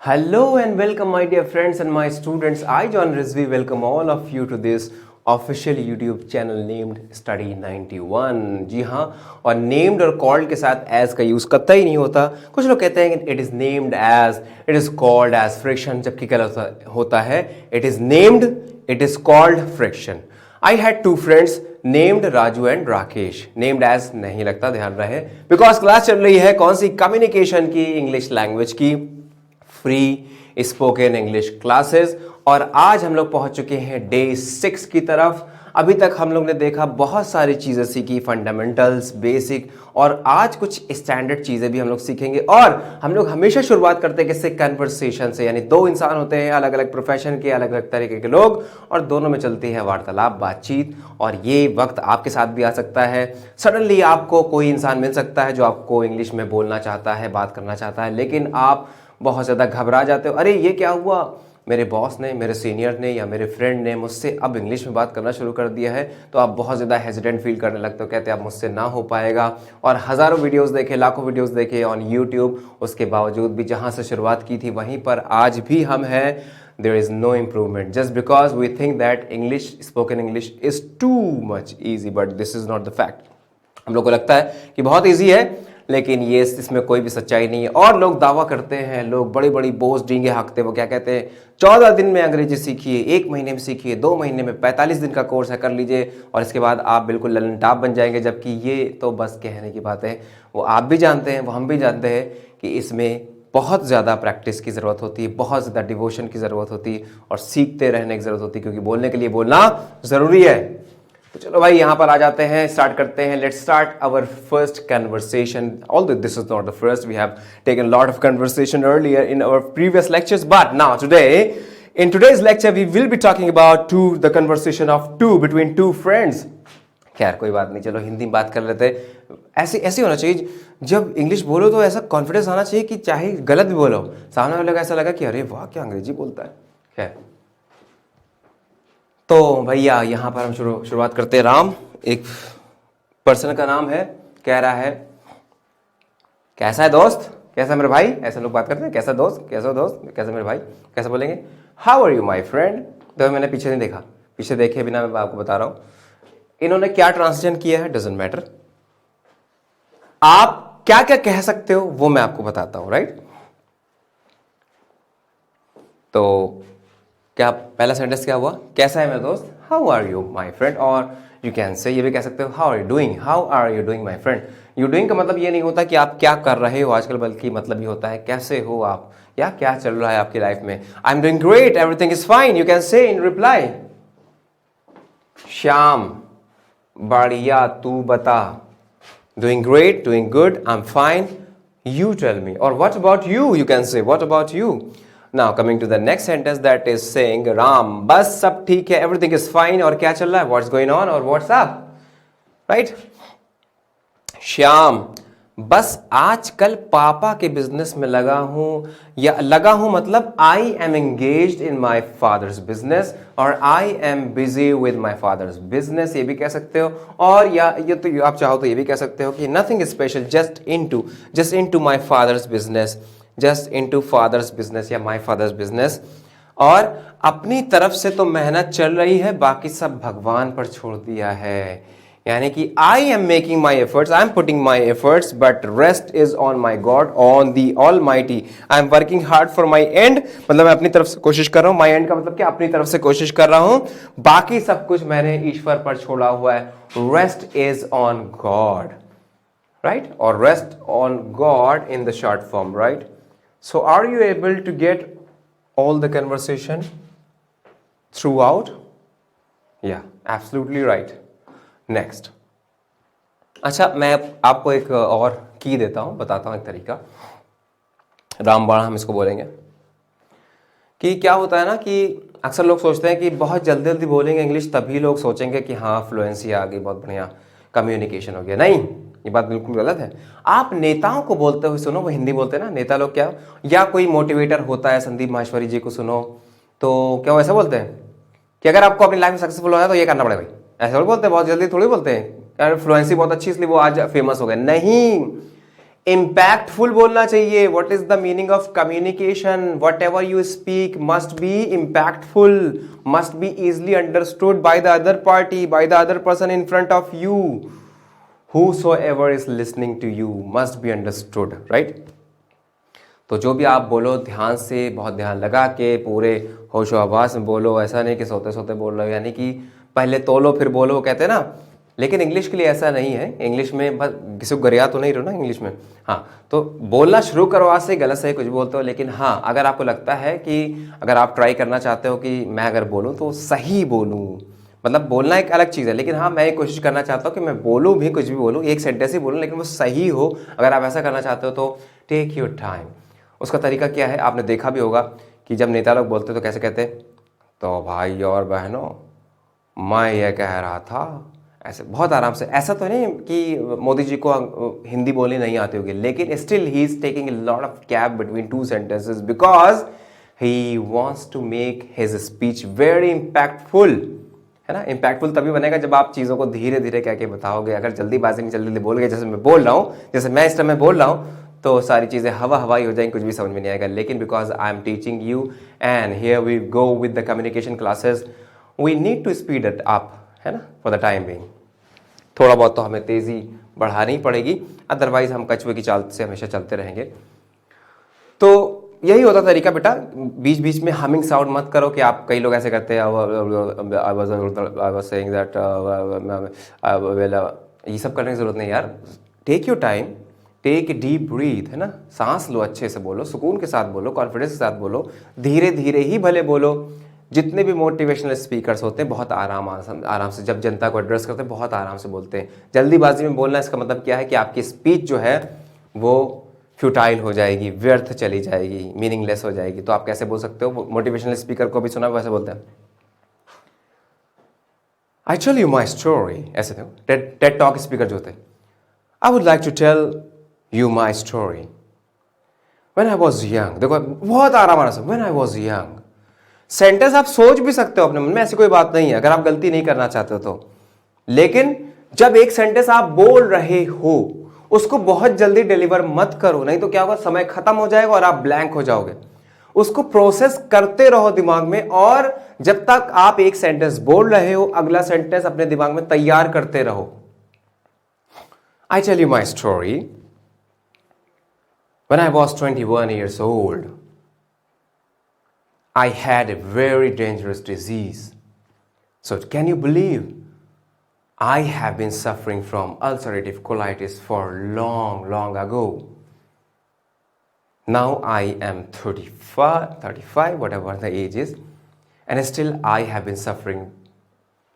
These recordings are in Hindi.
Hello and welcome, my dear friends and my students. I, John Rizvi, welcome all of you to this official YouTube channel named study 91। जी हाँ, और नेम्ड और कॉल्ड के साथ एज का यूज़ कतई नहीं होता। कुछ लोग कहते हैं कि it is named as, it is called as friction, जबकि क्या होता है, it is named, it is called friction. I had two friends named Raju and Rakesh. Named as नहीं लगता, ध्यान रहे, बिकॉज क्लास चल रही है कौन सी, कम्युनिकेशन की, इंग्लिश लैंग्वेज की, फ्री स्पोकन इंग्लिश क्लासेस। और आज हम लोग पहुंच चुके हैं डे 6 की तरफ। अभी तक हम लोग ने देखा, बहुत सारी चीज़ें सीखी, फंडामेंटल्स, बेसिक, और आज कुछ स्टैंडर्ड चीज़ें भी हम लोग सीखेंगे। और हम लोग हमेशा शुरुआत करते हैं किससे, कन्वर्सेशन से। यानी दो इंसान होते हैं, अलग अलग प्रोफेशन के, अलग अलग तरीके के लोग, और दोनों में चलती है वार्तालाप, बातचीत। और ये वक्त आपके साथ भी आ सकता है। सडनली आपको कोई इंसान मिल सकता है जो आपको इंग्लिश में बोलना चाहता है, बात करना चाहता है, लेकिन आप बहुत ज़्यादा घबरा जाते हो। अरे ये क्या हुआ, मेरे बॉस ने, मेरे सीनियर ने या मेरे फ्रेंड ने मुझसे अब इंग्लिश में बात करना शुरू कर दिया है। तो आप बहुत ज़्यादा हेजिटेंट फील करने लगते हो, कहते हैं अब मुझसे ना हो पाएगा। और हज़ारों वीडियोस देखे, लाखों वीडियोस देखे ऑन यूट्यूब, उसके बावजूद भी जहाँ से शुरुआत की थी वहीं पर आज भी हम हैं। There is no improvement, just because we think that English, spoken English is too much easy, but this is not the fact. हम लोग को लगता है कि बहुत ईजी है, लेकिन ये इसमें कोई भी सच्चाई नहीं है। और लोग दावा करते हैं, लोग बड़ी बड़ी बोझ डींगे हाँकते, वो क्या कहते हैं, 14 दिन में अंग्रेजी सीखिए, 1 महीने में सीखिए, 2 महीने में, 45 दिन का कोर्स है, कर लीजिए और इसके बाद आप बिल्कुल ललन टाप बन जाएंगे। जबकि ये तो बस कहने की बात है। वो आप भी जानते हैं, वो हम भी जानते हैं कि इसमें बहुत ज़्यादा प्रैक्टिस की ज़रूरत होती है, बहुत ज़्यादा डिवोशन की ज़रूरत होती है, और सीखते रहने की ज़रूरत होती है, क्योंकि बोलने के लिए बोलना ज़रूरी है। तो चलो भाई यहां पर आ जाते हैं, स्टार्ट करते हैं। Let's start our first conversation. Although this is not the first, we have taken lot of conversation earlier in our previous lectures, but now today in today's lecture we will be talking about the conversation of between two friends। खैर कोई बात नहीं, चलो हिंदी में बात कर लेते हैं। ऐसे होना चाहिए, जब इंग्लिश बोलो तो ऐसा कॉन्फिडेंस आना चाहिए कि चाहे गलत भी बोलो, सामने वाले को ऐसा लगा कि अरे वाह क्या अंग्रेजी बोलता है। खैर तो भैया यहाँ पर हम शुरुआत करते हैं। राम, एक पर्सन का नाम है, कह रहा है कैसा है दोस्त, कैसा मेरे भाई, ऐसे लोग बात करते हैं, कैसा दोस्त, कैसा दोस्त, कैसा मेरे भाई, कैसा बोलेंगे, how are you my friend. तो मैंने पीछे नहीं देखा, पीछे देखे बिना मैं आपको बता रहा हूँ इन्होंने क्या ट्रांसलेशन किया है, डजेंट मैटर। आप क्या क्या कह सकते हो वो मैं आपको बताता हूं, राइट। तो क्या पहला सेंटेंस क्या हुआ, कैसा है मेरा दोस्त, how are you my friend. और यू कैन से, ये भी कह सकते हो, how are you doing, how are you doing my friend. You doing का मतलब ये नहीं होता कि आप क्या कर रहे हो आजकल, बल्कि मतलब ये होता है कैसे हो आप, या क्या चल रहा है आपकी लाइफ में। I am doing great, everything is fine, you can से इन रिप्लाई। श्याम, बढ़िया, तू बता, doing great, doing good, I am fine, you tell me। or what about you, you can say what about you। now coming to the next sentence, that is saying Ram, बस सब ठीक है, everything is fine, और क्या चल रहा है, what's going on, और what's up, right। श्याम, बस आजकल पापा के बिजनेस में लगा हूं, या लगा हूं मतलब I am engaged in my father's business, और I am busy with my father's business, ये भी कह सकते हो। और या ये तो आप चाहो तो ये भी कह सकते हो कि nothing special, just into my father's business, just into father's business या माई फादर्स बिजनेस। और अपनी तरफ से तो मेहनत चल रही है, बाकी सब भगवान पर छोड़ दिया है। यानी कि I am making my efforts, I am putting my efforts, but rest is on my God, on the all mighty. I am working hard for my and, मतलब मैं अपनी तरफ से कोशिश कर रहा हूं, माई एंड का मतलब क्या, अपनी तरफ से कोशिश कर रहा हूं, बाकी सब कुछ मैंने ईश्वर पर छोड़ा हुआ है। Rest is on God, right, और rest on God in the short form, right. So are you able to get all the conversation throughout, या एब्सोल्युटली राइट। नेक्स्ट, अच्छा मैं आपको एक और की देता हूं, बताता हूं एक तरीका, रामबाण हम इसको बोलेंगे। कि क्या होता है ना कि अक्सर लोग सोचते हैं कि बहुत जल्दी जल्दी बोलेंगे इंग्लिश तभी लोग सोचेंगे कि हाँ फ्लुएंसी आ गई, बहुत बढ़िया कम्युनिकेशन हो गया। नहीं, ये बात बिल्कुल गलत है। आप नेताओं को बोलते हुए सुनो, वो हिंदी बोलते हैं ना नेता लोग, क्या, या कोई मोटिवेटर होता है, संदीप माहेश्वरी जी को सुनो, तो क्या वो ऐसा बोलते हैं कि अगर आपको अपनी लाइफ में सक्सेसफुल होना है तो ये करना पड़ेगा भाई, ऐसा थोड़ी बोलते हैं, बहुत जल्दी थोड़ी बोलते हैं यार फ्लुएंसी बहुत अच्छी इसलिए वो आज फेमस हो गए। नहीं, इम्पैक्टफुल बोलना चाहिए. What is the meaning of communication? What ever you speak must be impactful, must be easily understood by the other party, by the other person in front of you. Whosoever is listening to you must be understood, right? तो जो भी आप बोलो ध्यान से, बहुत ध्यान लगा के, पूरे होशो हवास में बोलो. ऐसा नहीं कि सोते सोते बोल रहे हो, यानी कि पहले तोलो फिर बोलो, कहते हैं ना. लेकिन इंग्लिश के लिए ऐसा नहीं है. इंग्लिश में बस किसी को गरिया तो नहीं रहो ना इंग्लिश में. हाँ, तो बोलना शुरू करो आज से. गलत सही कुछ बोलते हो, लेकिन हाँ, अगर आपको लगता है कि अगर आप ट्राई करना चाहते हो कि मैं अगर बोलूँ तो सही बोलूँ, मतलब बोलना एक अलग चीज़ है, लेकिन हाँ, मैं ये कोशिश करना चाहता हूँ कि मैं बोलूँ भी, कुछ भी बोलूँ, एक सेंटेंस ही बोलूँ, लेकिन वो सही हो. अगर आप ऐसा करना चाहते हो तो टेक योर टाइम. उसका तरीका क्या है, आपने देखा भी होगा कि जब नेता लोग बोलते तो कैसे कहते, तो भाई और बहनों मैं ये कह रहा था, ऐसे बहुत आराम से. ऐसा तो नहीं कि मोदी जी को हिंदी बोलनी नहीं आती होगी, लेकिन still he is taking a lot of gap between two sentences because he wants to make his speech very impactful, है ना. इम्पैक्टफुल तभी बनेगा जब आप चीज़ों को धीरे धीरे कह के बताओगे. अगर जल्दीबाजी नहीं, जल्दी बोल गए, जैसे मैं बोल रहा हूँ, जैसे मैं इस समय बोल रहा हूँ, तो सारी चीज़ें हवा हवाई हो जाएंगी, कुछ भी समझ में नहीं आएगा. लेकिन because I am teaching you and here we go with the communication classes, we need to speed it up, है ना, फॉर द टाइम बिंग. थोड़ा बहुत तो हमें तेज़ी बढ़ानी पड़ेगी, अदरवाइज हम कछुए की चाल से हमेशा चलते रहेंगे. तो यही होता तरीका बेटा. बीच बीच में हमिंग साउंड मत करो कि आप, कई लोग ऐसे करते हैं, आई वाज सेइंग दैट, ये सब करने की जरूरत नहीं यार. Take your time, take a deep breath, है ना. सांस लो, अच्छे से बोलो, सुकून के साथ बोलो, कॉन्फिडेंस के साथ बोलो, धीरे धीरे ही भले बोलो. जितने भी मोटिवेशनल स्पीकर्स होते हैं बहुत आराम से जब जनता को एड्रेस करते हैं बहुत आराम से बोलते हैं. जल्दीबाजी में बोलना, इसका मतलब क्या है कि आपकी स्पीच जो है वो फ्यूटाइल हो जाएगी, व्यर्थ चली जाएगी, मीनिंगलेस हो जाएगी. तो आप कैसे बोल सकते हो? मोटिवेशनल स्पीकर को भी सुना वैसे बोलते हैं, I tell you my story. ऐसे थे टेड टॉक स्पीकर जो थे. I would like to tell you my story when I was young. देखो बहुत आराम से, when I was young. Sentence आप सोच भी सकते हो अपने मन में, ऐसी कोई बात नहीं है अगर आप गलती नहीं करना चाहते हो तो. लेकिन जब एक सेंटेंस आप बोल रहे हो उसको बहुत जल्दी डिलीवर मत करो, नहीं तो क्या होगा, समय खत्म हो जाएगा और आप ब्लैंक हो जाओगे. उसको प्रोसेस करते रहो दिमाग में, और जब तक आप एक सेंटेंस बोल रहे हो अगला सेंटेंस अपने दिमाग में तैयार करते रहो. I tell you my story when I was 21 years old. I had a very dangerous disease. So can you believe? I have been suffering from ulcerative colitis for long ago. Now I am 35, whatever the age is, and still I have been suffering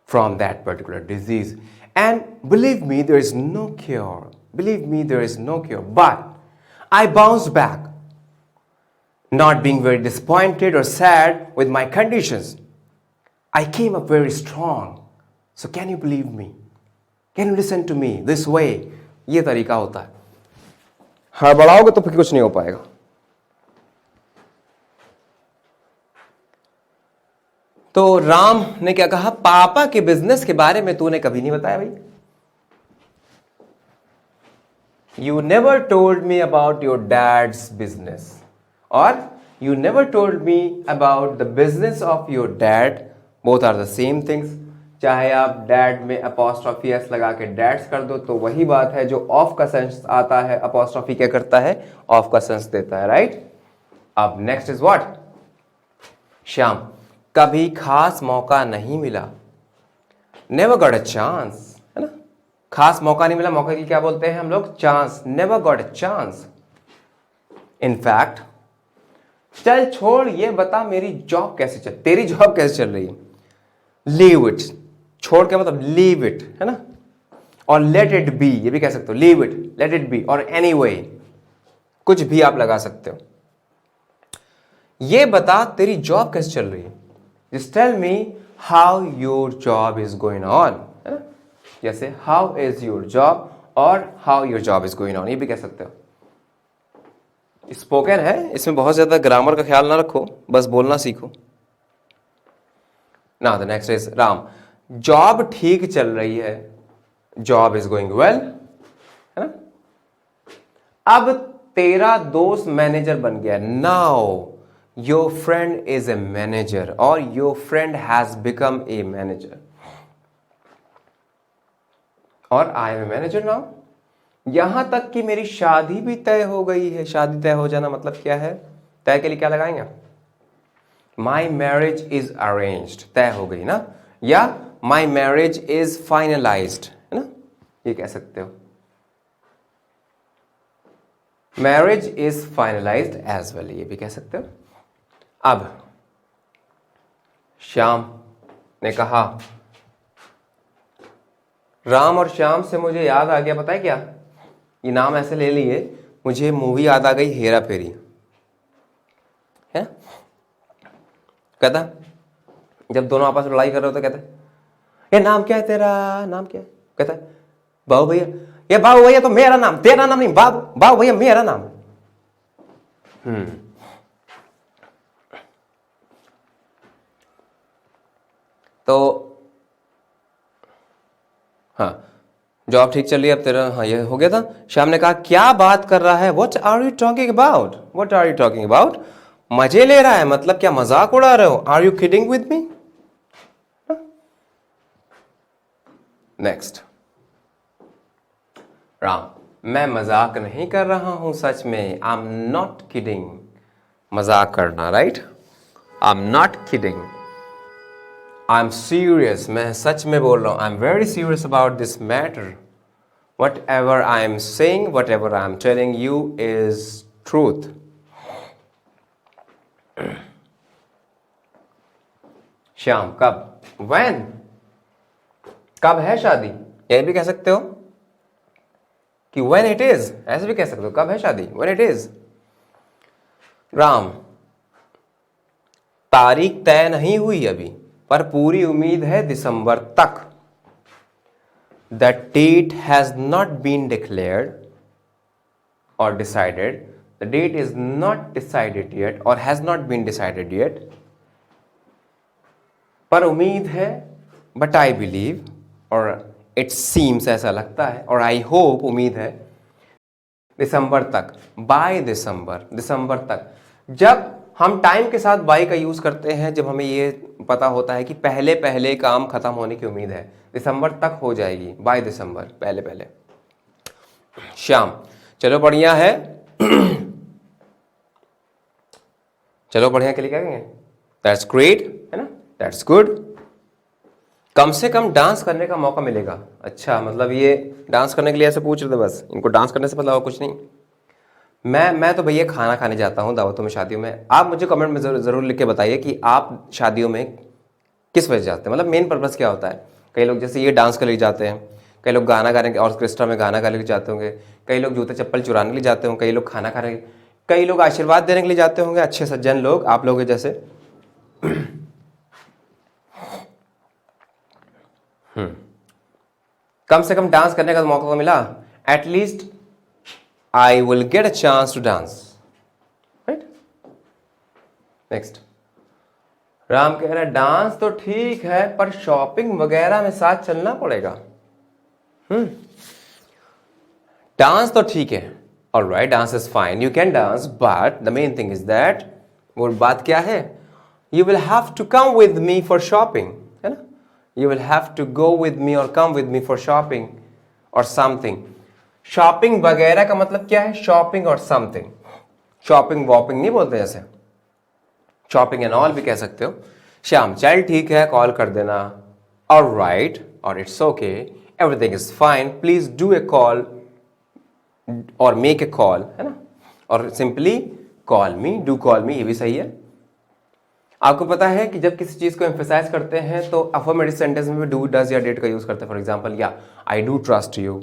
from that particular disease. And believe me, there is no cure. Believe me, there is no cure. But I bounced back, not being very disappointed or sad with my conditions. I came up very strong. So can you believe me? Can you listen to me this way? ये तरीका होता है. हड़बड़ाओगे तो फिर कुछ नहीं हो पाएगा. तो राम ने क्या कहा, पापा के बिजनेस के बारे में तूने कभी नहीं बताया भाई. You never told me about your dad's business. Or you never told me about the business of your dad. Both are the same things. चाहे आप डैड में अपॉस्ट्रोफी एस लगा के डैड्स कर दो तो वही बात है. जो ऑफ का सेंस आता है, अपॉस्ट्रोफी क्या करता है, ऑफ का सेंस देता है, राइट. अब नेक्स्ट इज व्हाट, श्याम. कभी खास मौका नहीं मिला, नेवर गॉट अ चांस, है ना. खास मौका नहीं मिला, मौके की क्या बोलते हैं हम लोग, chance. Never got a chance. In fact, चल छोड़ ये बता मेरी जॉब कैसे चल, तेरी जॉब कैसे चल रही है. लीव इट, छोड़ के मतलब लीव इट, है ना. और लेट इट बी, ये भी कह सकते हो, leave it, let it be, और एनीवे, कुछ भी आप लगा सकते हो. ये बता तेरी जॉब कैसे चल रही है. Just tell me how your job is going on, है ना. जैसे हाउ इज योर जॉब और how your job is going on, ये भी कह सकते हो. स्पोकन है, इसमें बहुत ज्यादा ग्रामर का ख्याल ना रखो, बस बोलना सीखो. Now the next is Ram. Job ठीक चल रही है, जॉब इज गोइंग वेल, है ना. अब तेरा दोस्त मैनेजर बन गया। Now your friend is a manager और your friend has become a manager और I am a manager now. यहां तक कि मेरी शादी भी तय हो गई है। शादी तय हो जाना मतलब क्या है? तय के लिए क्या लगाएंगे? माई मैरिज इज अरेंज्ड, तय हो गई ना, या माई मैरिज इज फाइनलाइज्ड, है ना, ये कह सकते हो। Marriage is finalised as well, ये भी कह सकते हो। अब श्याम ने कहा, राम और श्याम से मुझे याद आ गया, पता है क्या, ये नाम ऐसे ले लिए, मुझे मूवी याद आ गई हेरा फेरी, है। कहता जब दोनों आपस में लड़ाई कर रहे हो तो कहता ये नाम क्या है तेरा, नाम क्या है? कहता बाबू भैया, ये बाबू भैया तो मेरा नाम, तेरा नाम नहीं, बाबू बाबू भैया मेरा नाम। तो हाँ, जॉब ठीक चल रही है अब तेरा, हाँ ये हो गया था। श्याम ने कहा क्या बात कर रहा है, what are you talking about, what are you talking about, मजे ले रहा है मतलब क्या, मजाक उड़ा रहे हो, are you kidding with me. Next, Ram, मैं मजाक नहीं कर रहा हूं सच में, आई एम नॉट किडिंग, मजाक करना, right, I am not kidding, I am serious, मैं सच में बोल रहा हूं, I am very serious about this matter, what ever I am saying, what ever I am telling you is truth. Shyam, कब, when, कब है शादी, ये भी कह सकते हो कि when it is, ऐसे भी कह सकते हो, कब है शादी, when it is। राम, तारीख तय नहीं हुई अभी, पर पूरी उम्मीद है दिसंबर तक। The date has not been declared or decided. The date is not decided yet or has not been decided yet. पर उम्मीद है, but I believe और it seems, ऐसा लगता है, और I hope, उम्मीद है, दिसंबर तक, बाय दिसंबर, दिसंबर तक। जब हम टाइम के साथ बाय का यूज करते हैं, जब हमें ये पता होता है कि पहले पहले काम खत्म होने की उम्मीद है, दिसंबर तक हो जाएगी, बाय दिसंबर, पहले पहले। श्याम, चलो बढ़िया है, चलो बढ़िया के लिए क्या कहेंगे, दैट्स ग्रेट, है ना, दैट्स गुड, कम से कम डांस करने का मौका मिलेगा। अच्छा, मतलब ये डांस करने के लिए ऐसे पूछ रहे थे, बस इनको डांस करने से मतलब और कुछ नहीं। मैं तो भैया खाना खाने जाता हूँ दावतों में, शादियों में। आप मुझे कमेंट में ज़रूर लिख के बताइए कि आप शादियों में किस वजह से जाते हैं, मतलब मेन पर्पज़ क्या होता है। कई लोग जैसे ये डांस के लिए जाते हैं, कई लोग गाना गाने के ऑर्केस्ट्रा में गाना गाने के लिए जाते होंगे, कई लोग जूते चप्पल चुराने के लिए जाते होंगे, कई लोग खाना खाने, कई लोग आशीर्वाद देने के लिए जाते होंगे, अच्छे सज्जन लोग, आप लोग जैसे। कम से कम डांस करने का मौका मिला, at least I will get a chance to dance, right? Next, Ram कह रहा है डांस तो ठीक है पर शॉपिंग वगैरह में साथ चलना पड़ेगा। डांस तो ठीक है, alright, dance is fine, you can dance, but the main thing is that, वो बात क्या है, you will have to come with me for shopping, है ना, you will have to go with me or come with me for shopping or something। Shopping वगैरह का मतलब क्या है, शॉपिंग और समथिंग, शॉपिंग वॉपिंग नहीं बोलते, जैसे शॉपिंग एंड ऑल भी कह सकते हो। श्याम, चल ठीक है, कॉल कर देना, ऑलराइट, और it's okay, everything is fine, please do a call और मेक ए कॉल, है ना, और simply call me, do call मी, ये भी सही है। आपको पता है कि जब किसी चीज को एम्फेसाइज करते हैं तो अफर्मेटिव सेंटेंस में डू, डज या डिड का यूज करते हैं। फॉर एग्जांपल, या I do trust you,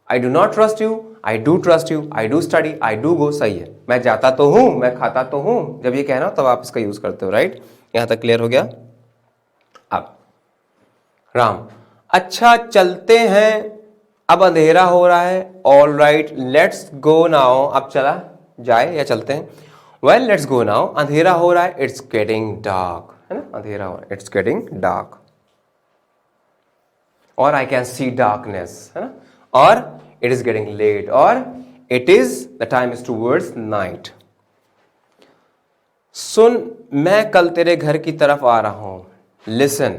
I do not trust you, I do trust you, I do study, I do go, सही है। मैं जाता तो हूं, मैं खाता तो हूं, जब ये कहना हो तब आप इसका यूज करते हो, राइट। यहां तक क्लियर हो गया। अब राम, अच्छा चलते हैं, अब अंधेरा हो रहा है, all right, let's go now, अब चला जाए या चलते हैं, वेल लेट्स गो नाउ, अंधेरा हो रहा है, इट्स गेटिंग डार्क, है ना, अंधेरा हो रहा है, इट्स गेटिंग डार्क, और आई कैन सी डार्कनेस, है ना, और इट इज गेटिंग लेट, और it is the time is towards night. सुन, मैं कल तेरे घर की तरफ आ रहा हूं। Listen,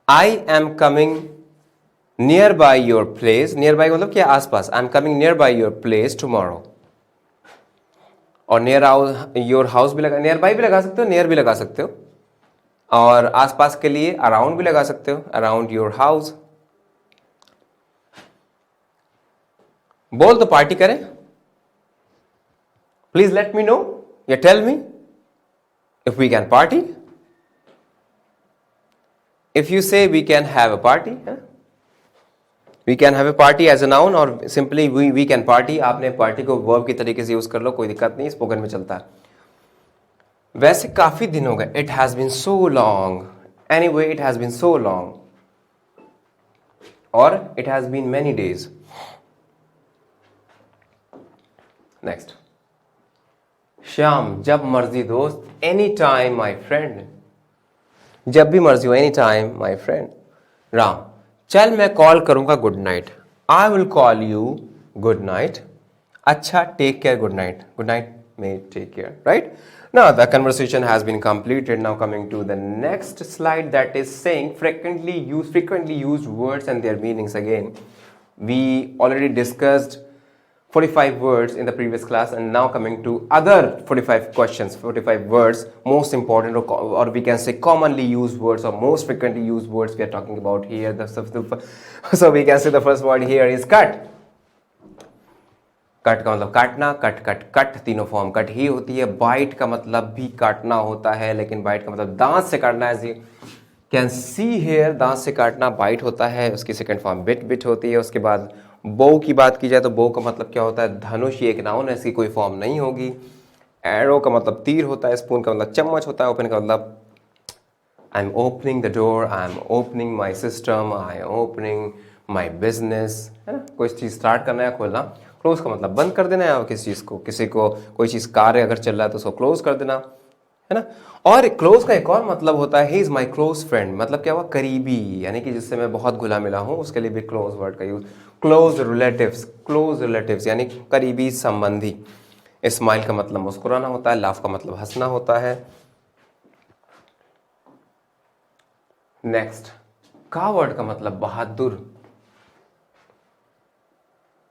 I am coming nearby your place. Nearby मतलब क्या, आसपास। I am coming nearby your place tomorrow. और नियर योर हाउस भी लगा, नियर बाय भी लगा सकते हो, नियर भी लगा सकते हो, और आसपास के लिए अराउंड भी लगा सकते हो, अराउंड योर हाउस। बोल तो पार्टी करें। प्लीज लेट मी नो या tell me if we can party. If you say we can have a party, we can have a party as a noun or simply we can party, आपने party को verb की तरीके से यूज कर लो, कोई दिक्कत नहीं, स्पोकन में चलता है। वैसे काफी दिन हो गए, it has been so long, anyway it has been so long, और it has been many days. Next, Shyam, जब मर्जी दोस्त, एनी टाइम माई फ्रेंड। जब भी मर्जी हो, any time my friend. Ram, चल मैं कॉल करूंगा good night. I will call you good night. अच्छा, take care, good night. Good night may take care, right? Now the conversation has been completed. Now coming to the next slide, that is saying frequently used words and their meanings. Again, we already discussed 45 words in the previous class, and now coming to other 45 questions, 45 words, most important or we can say commonly used words or most frequently used words we are talking about here. So we can say the first word here is cut. Cut का मतलब काटना, कट कट कट, तीनों फॉर्म कट ही होती है। बाइट का मतलब भी काटना होता है, लेकिन बाइट का मतलब दांत से काटना है। जी कैन सी हेयर, दांत से काटना बाइट होता है। उसकी सेकंड फॉर्म बिट बिट होती है। उसके बाद बो की बात की जाए तो बो का मतलब क्या होता है, धनुष। ये एक नाउन है, इसकी कोई फॉर्म नहीं होगी। एरो का मतलब तीर होता है। स्पून का मतलब चम्मच होता है। ओपन का मतलब I am opening the door, I am opening my system, I am opening my business, है ना। कोई चीज़ स्टार्ट करना है, खोलना। क्लोज का मतलब बंद कर देना है, और किसी चीज़ को, किसी को कोई चीज़ कार्य अगर चल रहा है तो उसको क्लोज कर देना, है ना। और क्लोज का एक और मतलब होता है, he is my close friend. मतलब क्या हुआ, करीबी, यानी कि जिससे मैं बहुत घुला मिला हूँ, उसके लिए भी क्लोज वर्ड का यूज। क्लोज रिलेटिव्स यानी करीबी संबंधी। स्माइल का मतलब मुस्कुराना होता है। लाफ का मतलब हंसना होता है। नेक्स्ट, कावर्ड का मतलब बहादुर।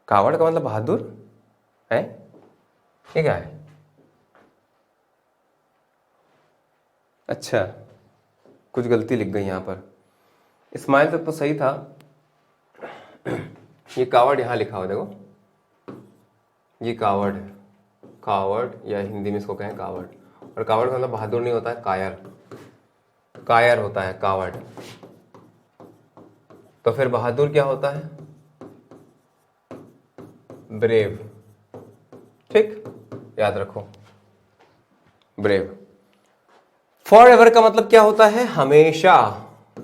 कावर्ड का मतलब बहादुर है, ये क्या है? अच्छा, कुछ गलती लिख गई यहाँ पर। स्माइल तक तो सही था, ये कावर्ड यहाँ लिखा हुआ, देखो ये कावर्ड है। कावर्ड या हिंदी में इसको कहें कावर्ड। और कावर्ड का मतलब बहादुर नहीं होता है, कायर। कायर होता है कावर्ड। तो फिर बहादुर क्या होता है? ब्रेव। ठीक, याद रखो, ब्रेव। फॉर एवर का मतलब क्या होता है? हमेशा।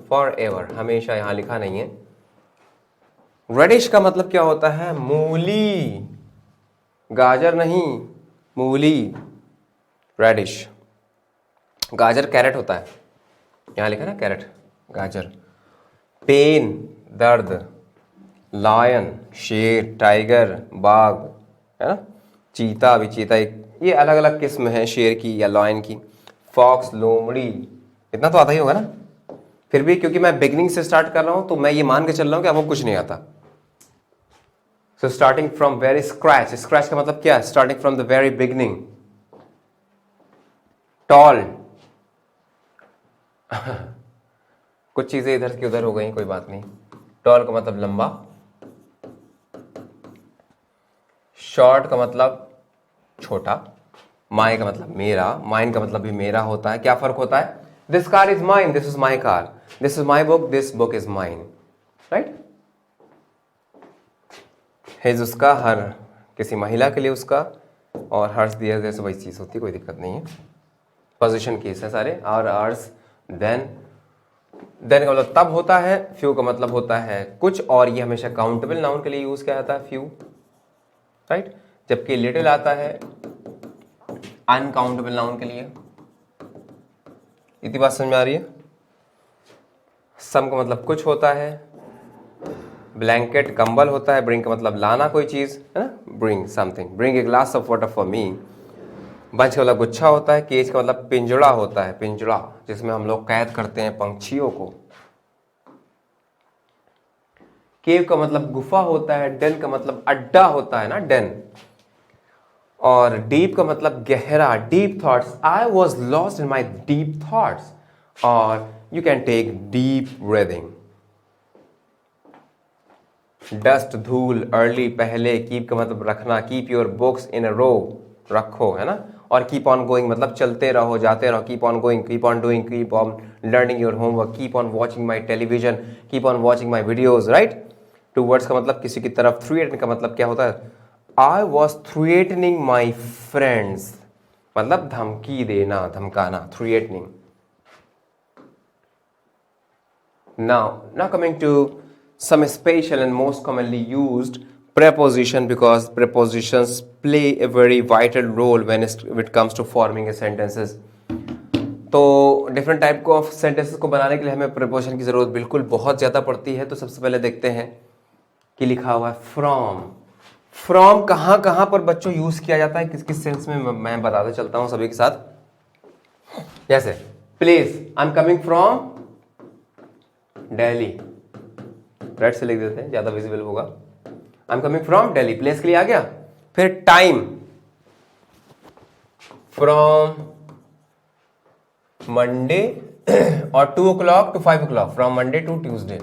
फॉर एवर, हमेशा यहां लिखा नहीं है। रेडिश का मतलब क्या होता है? मूली। गाजर नहीं, मूली, रेडिश। गाजर कैरेट होता है, यहां लिखा ना कैरेट, गाजर। पेन, दर्द। लायन, शेर, टाइगर, बाघ, है ना। चीता भी, चीता ये अलग अलग किस्म है शेर की या लायन की। फॉक्स, लोमड़ी, इतना तो आता ही होगा ना। फिर भी क्योंकि मैं बिगनिंग से स्टार्ट कर रहा हूं तो मैं ये मान के चल रहा हूं कि आपको कुछ नहीं आता। So starting from very scratch. Scratch का मतलब क्या है? Starting from the very beginning. Tall, कुछ चीजें इधर की उधर हो गई, कोई बात नहीं। टॉल का मतलब लंबा। शॉर्ट का मतलब छोटा। माई का मतलब मेरा। माइन का मतलब भी मेरा होता है। क्या फर्क होता है? This car is mine, this is my car. This is my book, this book is mine, right. His उसका, हर किसी महिला के लिए उसका, और हर्ष दिया जैसे वही चीज होती है, कोई दिक्कत नहीं है। पोजिशन केस है सारे। और अर्स, देन। देन का मतलब तब होता है। फ्यू का मतलब होता है कुछ, और ये हमेशा काउंटेबल नाउन के लिए यूज किया जाता है, फ्यू, राइट। जबकि लिटिल आता है अनकाउंटेबल नाउन के लिए। इतनी बात समझ में आ रही है? सम का मतलब कुछ होता है। ब्लैंकेट कंबल होता है, ब्रिंग का मतलब लाना कोई चीज़ है ना, bring something, bring a glass of water for me. Bunch का मतलब गुच्छा होता है, केज का मतलब पिंजड़ा होता है, पिंजड़ा जिसमें हम लोग कैद करते हैं पंछियों को। केव का मतलब गुफा होता है, डेन का मतलब अड्डा होता है ना, डेन। और डीप का मतलब गहरा, deep thoughts, I was lost in my deep thoughts. और you can take deep breathing. Dust धूल, अर्ली पहले, कीप का मतलब रखना, keep your books in a row, रखो है ना। और कीप ऑन गोइंग मतलब चलते रहो, जाते रहो, keep on going, keep on doing, keep on learning your homework, keep on watching my television, keep on watching my videos, right. Towards का मतलब किसी की तरफ, थ्रेटन का मतलब क्या होता है, I was threatening my friends, मतलब धमकी देना, धमकाना, threatening. Now coming to some special and most commonly used preposition, because prepositions play a very vital role when it comes to forming a sentences. तो डिफरेंट टाइप को ऑफ सेंटेंसेस को बनाने के लिए हमें प्रीपोजिशन की ज़रूरत बिल्कुल बहुत ज़्यादा पड़ती है। तो सबसे पहले देखते हैं कि लिखा हुआ है फ्रॉम। फ्रॉम कहाँ कहाँ पर बच्चों यूज़ किया जाता है, किस किस सेंस में, मैं बताते चलता हूँ सभी के साथ। जैसे please, I am coming from Delhi, red से लिख देते हैं, ज्यादा विजिबल होगा। आई am coming from Delhi, place के लिए आ गया। फिर टाइम, फ्रॉम मंडे और 2 o'clock to 5 o'clock, from Monday to Tuesday,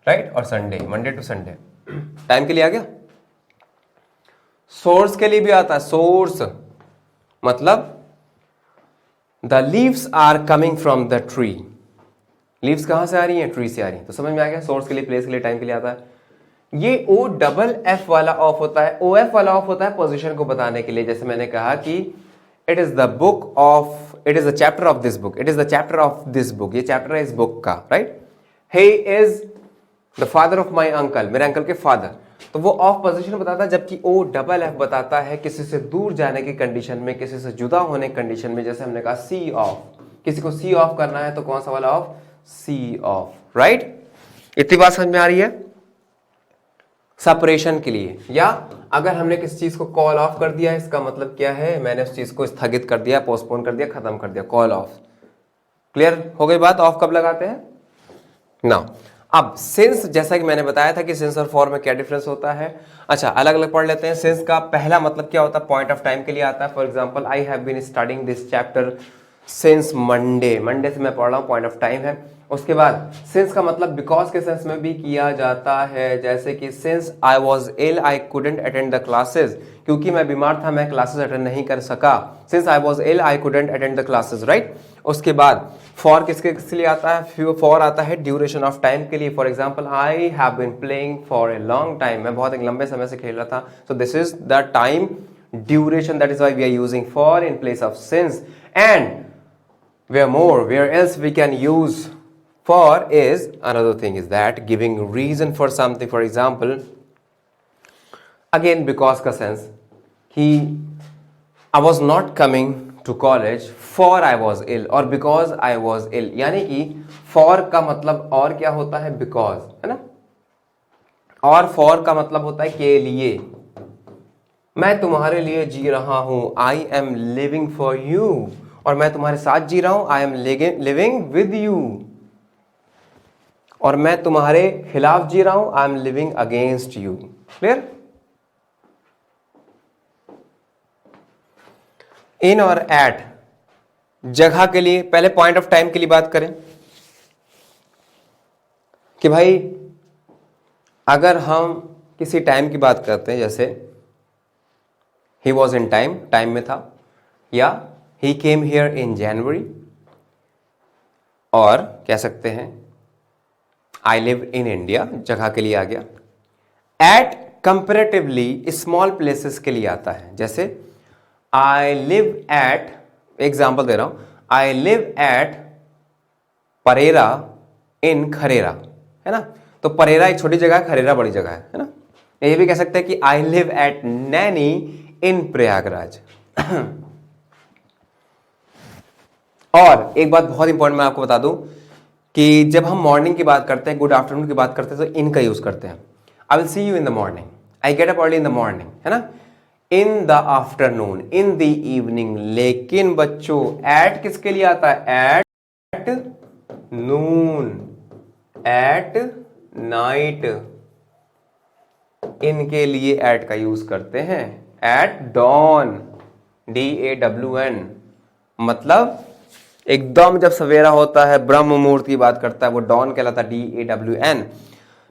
right, और Sunday, Monday to Sunday, time के लिए आ गया। सोर्स के लिए भी आता है, सोर्स मतलब the leaves are coming from the tree, leaves कहां से आ रही हैं, ट्री से आ रही हैं। तो समझ में आ गया, सोर्स के लिए, प्लेस के लिए, टाइम के लिए आता है। ये ओ डबल एफ वाला ऑफ होता है, ओ एफ वाला ऑफ होता है पोजीशन को बताने के लिए। जैसे मैंने कहा कि it is the book of, it is the chapter of this book, it is the chapter of this book, ये चैप्टर है इस बुक का, right. He is the father of my uncle, मेरे अंकल के फादर, तो वो ऑफ पोजीशन बताता है। जबकि ओ डबल एफ बताता है किसी से दूर जाने की कंडीशन में, किसी से जुदा होने की कंडीशन में। जैसे हमने कहा सी ऑफ, किसी को सी ऑफ करना है तो कौन सा वाला ऑफ, सी ऑफ, राइट। इतनी बात समझ में आ रही है। सेपरेशन के लिए, या अगर हमने किसी चीज को कॉल ऑफ कर दिया, इसका मतलब क्या है, मैंने उस चीज को स्थगित कर दिया, पोस्टपोन कर दिया, खत्म कर दिया, कॉल ऑफ। क्लियर हो गई बात, ऑफ कब लगाते हैं ना। अब सिंस, जैसा कि मैंने बताया था कि सिंस और फॉर में क्या डिफरेंस होता है। अच्छा, अलग अलग पढ़ लेते हैं। सिंस का पहला मतलब क्या होता है, पॉइंट ऑफ टाइम के लिए आता है। For example, I have been studying this chapter since Monday, Monday से मैं पढ़ रहा हूं, पॉइंट ऑफ टाइम है। उसके बाद सिंस का मतलब बिकॉज के सेंस में भी किया जाता है। जैसे कि since I was ill I couldn't attend the classes, क्योंकि मैं बीमार था मैं क्लासेस अटेंड नहीं कर सका। Since I was ill I couldn't attend the classes, right. उसके बाद फॉर किसके लिए आता है, फॉर आता है ड्यूरेशन ऑफ टाइम के लिए। For example, I have been playing for a long time, मैं बहुत एक लंबे समय से खेल रहा था। So this is the time duration, that is why we are using for in place of since. And where else we can use for is, another thing is that giving reason for something. For example, again because का sense, I was not coming to college for I was ill or because I was ill. यानी कि for का मतलब और क्या होता है, because, है ना, और for का मतलब होता है के लिए। मैं तुम्हारे लिए जी रहा हूं, I am living for you, और मैं तुम्हारे साथ जी रहा हूं, I am living with you, और मैं तुम्हारे खिलाफ जी रहा हूं, I am living against you. Clear? इन और एट जगह के लिए, पहले पॉइंट ऑफ टाइम के लिए बात करें कि भाई अगर हम किसी टाइम की बात करते हैं, जैसे he was in time, time में था, या ही केम हियर इन जनवरी, और कह सकते हैं आई लिव इन इंडिया, जगह के लिए आ गया। एट कंपेरेटिवली स्मॉल प्लेसेस के लिए आता है, जैसे आई लिव एट, एग्जाम्पल दे रहा हूं, आई लिव एट परेरा इन खरेरा, है ना। तो परेरा एक छोटी जगह है, खरेरा बड़ी जगह है ना। ये भी कह सकते हैं कि आई लिव एट नैनी इन प्रयागराज। और एक बात बहुत इंपॉर्टेंट मैं आपको बता दूं कि जब हम मॉर्निंग की बात करते हैं, गुड आफ्टरनून की बात करते हैं, तो इन का यूज करते हैं। I will see you in the morning, I get up early in the morning, है ना। In the afternoon, in the evening. लेकिन बच्चों एट किसके लिए आता है? एट नून, एट नाइट, इनके लिए एट का यूज करते हैं। एट डॉन, DAWN, मतलब एकदम जब सवेरा होता है, ब्रह्म मुहूर्त की बात करता है, वो डॉन कहलाता है, DAWN।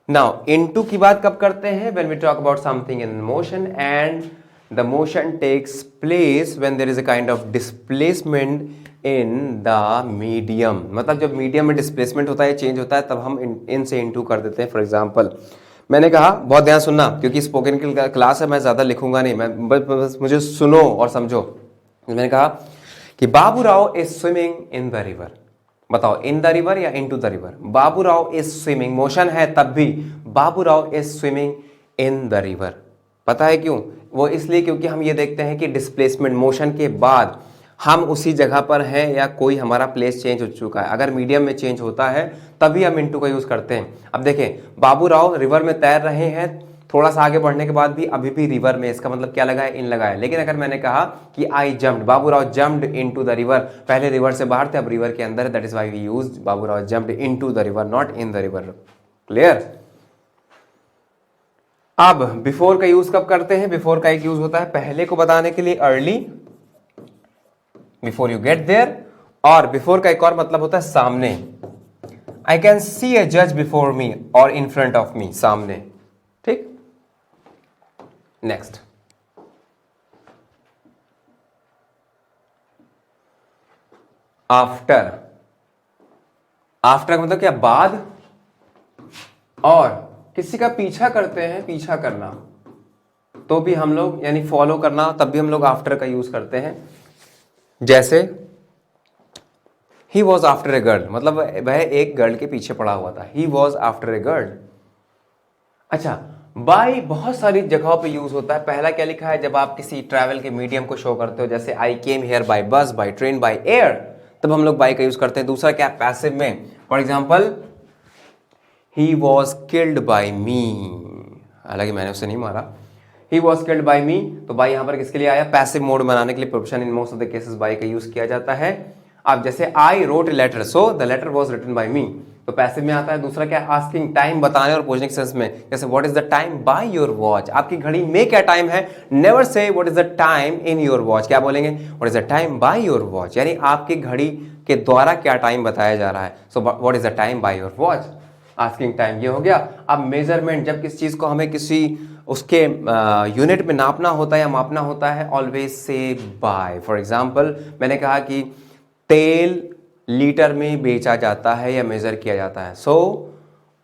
नाउ इनटू की बात कब करते हैं? When we talk about something in motion and the motion takes place when there is a kind of displacement in the medium. मतलब जब मीडियम में डिस्प्लेसमेंट होता है, चेंज होता है, तब हम इन से इनटू कर देते हैं। फॉर एग्जाम्पल मैंने कहा, बहुत ध्यान सुनना क्योंकि स्पोकन की क्लास है, मैं ज्यादा लिखूंगा नहीं, मैं बस मुझे सुनो और समझो। मैंने कहा कि Babu Rao is swimming in the river. बताओ, इन द रिवर या into the river? Babu Rao is swimming, motion है तब भी Babu Rao is swimming in the river. पता है क्यों? वो इसलिए क्योंकि हम ये देखते हैं कि डिस्प्लेसमेंट, मोशन के बाद हम उसी जगह पर हैं या कोई हमारा प्लेस चेंज हो चुका है। अगर मीडियम में चेंज होता है तभी हम इनटू का यूज करते हैं। अब देखें, बाबू राव रिवर में तैर रहे हैं, थोड़ा सा आगे बढ़ने के बाद भी अभी भी रिवर में, इसका मतलब क्या लगा है? इन लगा है। लेकिन अगर मैंने कहा कि I jumped, Babu Rao jumped into the river, पहले रिवर से बाहर थे, अब रिवर के अंदर है, that is why we used Babu Rao jumped into the river, not in the river. Clear? अब बिफोर का यूज कब करते हैं? बिफोर का एक यूज होता है पहले को बताने के लिए, early, before you get there. और बिफोर का एक और मतलब होता है सामने। आई कैन सी अ जज बिफोर मी और इन फ्रंट ऑफ मी, सामने। ठीक, नेक्स्ट। आफ्टर, आफ्टर का मतलब क्या? बाद। और किसी का पीछा करते हैं, पीछा करना, तो भी हम लोग, यानी फॉलो करना, तब भी हम लोग आफ्टर का यूज करते हैं। जैसे he was after a girl, मतलब वह एक गर्ल के पीछे पड़ा हुआ था। He was after a girl. अच्छा, बाय बहुत सारी जगहों पे यूज होता है। पहला क्या लिखा है? जब आप किसी ट्रैवल के मीडियम को शो करते हो, जैसे आई केम हियर बाय बस, बाय ट्रेन, बाय एयर, तब हम लोग बाय का यूज करते हैं। दूसरा क्या? पैसिव में, for example he was killed by me, हालांकि मैंने उसे नहीं मारा। He was killed by me, तो बाय यहां पर किसके लिए आया? पैसिव मोड बनाने के लिए। Preposition in most of the cases by का यूज किया जाता है। अब जैसे I wrote a letter, so the letter was written by me, तो पैसिव में आता है। दूसरा क्या? आस्किंग, टाइम बताने और पूछने के सेंस में, जैसे what is the time by your watch, आपकी घड़ी में क्या टाइम है। Never say what is the time in your watch, क्या बोलेंगे? What is the time by your watch, यानी आपकी घड़ी के द्वारा क्या टाइम बताया जा रहा है। So what is the time by your watch, asking time, ये हो गया। अब मेजरमेंट, जब किस चीज को हमें किसी उसके यूनिट में नापना होता है या मापना होता है, always say bye. For example मैंने कहा कि तेल लीटर में बेचा जाता है या मेजर किया जाता है। So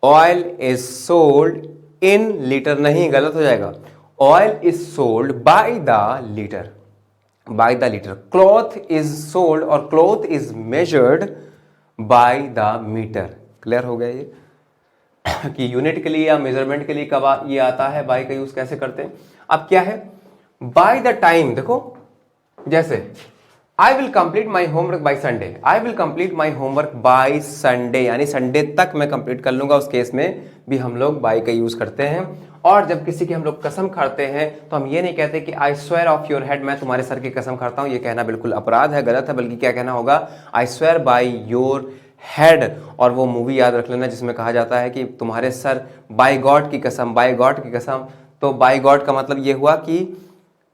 oil is sold in litre, नहीं, गलत हो जाएगा। Oil is sold by the litre, by the litre. Cloth is sold और cloth is measured by the metre. Clear हो गया ये कि यूनिट के लिए या मेजरमेंट के लिए कब ये आता है, बाय का यूज कैसे करते हैं। अब क्या है? बाय द टाइम, देखो जैसे I will complete my homework by Sunday, I will complete my homework by Sunday, यानी संडे तक मैं कंप्लीट कर लूंगा। उस केस में भी हम लोग बाई का यूज करते हैं। और जब किसी की हम लोग कसम खाते हैं तो हम ये नहीं कहते कि I swear of your head, मैं तुम्हारे सर की कसम खाता हूं। ये कहना बिल्कुल अपराध है, गलत है, बल्कि क्या कहना होगा? I swear by your head. और वो मूवी याद रख लेना जिसमें कहा जाता है कि तुम्हारे सर, बाय गॉड की कसम, बाय गॉड की कसम। तो बाय गॉड का मतलब ये हुआ कि